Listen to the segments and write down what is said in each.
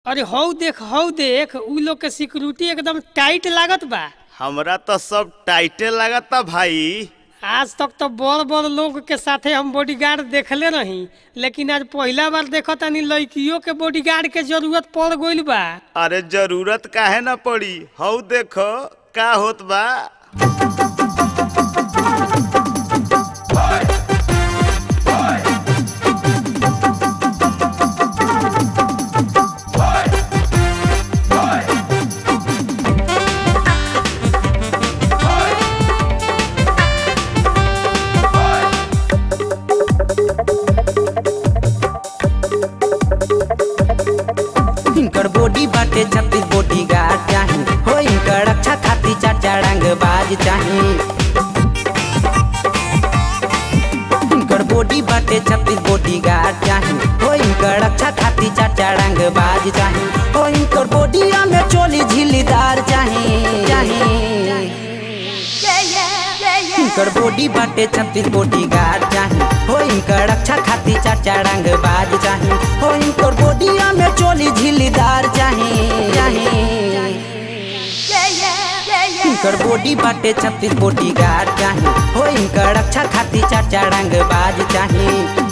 अरे हौ देख उ लोग के सिक्योरिटी एकदम टाइट लागत बा। हमरा तो सब टाइटे लागता भाई। आज तक तो बड़ बड़ लोग के साथे हम बॉडीगार्ड देखले रही, लेकिन आज पहला बार देखो तनी लड़कियों के बॉडीगार्ड के जरूरत पड़ गइल बा। अरे जरूरत काहे ना पड़ी, हौ देखो का होत बा। इनकर बॉडी बाटे 36 बॉडीगार्ड चाही हो, इनकर रक्षा खातिर 4 रंग बाज चाही। इनकर बॉडी बाटे 36 बॉडीगार्ड चाही हो, इनकर रक्षा खातिर 4 रंग बाज चाही हो। इनकर बॉडीया में चोली झिल्लीदार चाही। इनकर बॉडी बाटे 36 बॉडीगार्ड चाही हो, इनकर रक्षा खातिर 4 रंग बाज चाही हो। इनकर बॉडीया में चोली झिल्लीदार चाही। इनकर बॉडी बाटे 36 बॉडीगार्ड चाही हो, इनकर रक्षा खातिर 4 रंग बाज चाही।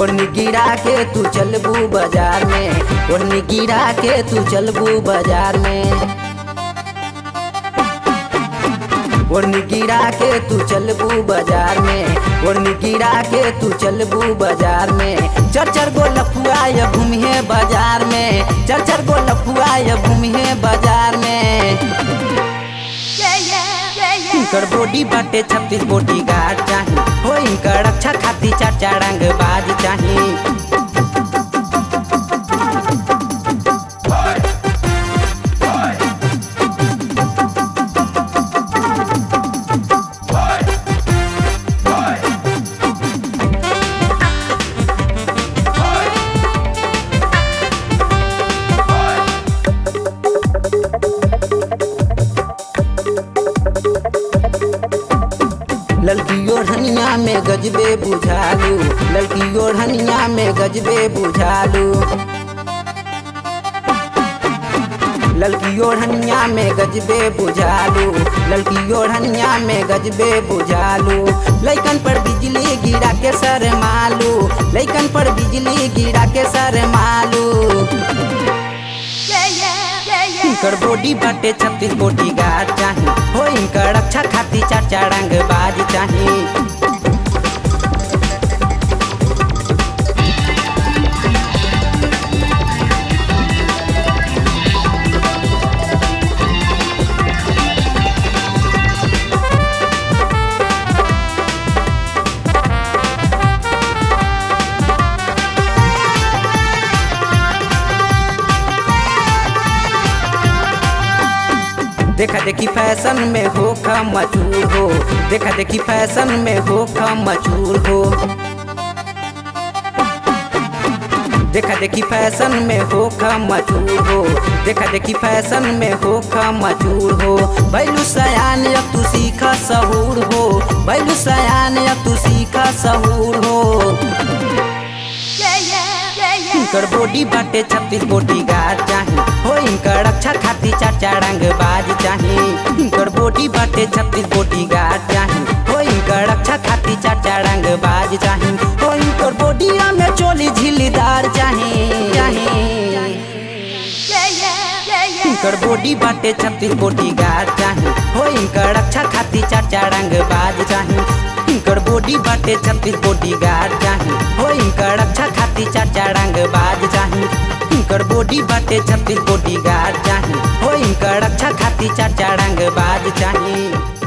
ओढ़नी गिरा के तू चलबू बाजार में, ओढ़नी गिरा के तू चलबू बाजार में। ओढ़नी गिरा के तू चलबू बाजार में, ओढ़नी गिरा के तू चलबू बाजार में। 4 गो लफुआ या घूमिए बाजार में, 4 गो लफुआ या घूमिए बाजार में। इनकर बॉडी बाटे 36 बॉडीगार्ड चाही हो, इनकर रक्षा खातिर 4 रंग बाज चाही। ललकी ओढ़निया में गजबे बुझालू, ललकी ओढ़निया में गजबे बुझालू। ललकी ओढ़निया में गजबे बुझालू, ललकी ओढ़निया में गजबे बुझालू। लइकन पर बिजली गिरा के सर मालू, लइकन पर बिजली गिरा के सर मालू। इनकर बॉडी बाटे 36 बॉडीगार्ड चाही हो, इनकर रक्षा खातिर 4 रंग बाज चाही। देखा देखी फैशन में हो खा मशहूर हो, देखा देखी फैशन में हो खा मशहूर हो। देखा देखी फैशन में हो खा मशहूर हो, देखा देखी फैशन में हो खा मशहूर हो। भैलू सयान अब तू सीखा सहूर हो, भैलू सयान अब तू सीखा सहूर हो। इनकर बॉडी बाटे 36 बॉडीगार्ड चाही हो, इनकर रक्षा खातिर 4 रंग बाज चाही। इनकर बॉडी बाटे 36 बॉडीगार्ड चाही हो, इनकर रक्षा खातिर 4 रंग बाज चाही हो। इनकर बॉडीया में चोली झिल्लीदार चाही। इनकर बॉडी बाटे 36 बॉडीगार्ड चाही हो, इनकर रक्षा खातिर 4 रंग बाज चाही। इनकर बॉडी बाटे 36 बॉडीगार्ड चाही हो, इनकर रक्षा खातिर 4 रंग बाज चाही। इनकर बॉडी बाटे 36 बॉडीगार्ड चाही हो, इनकर रक्षा खातिर 4 रंग बाज चाही।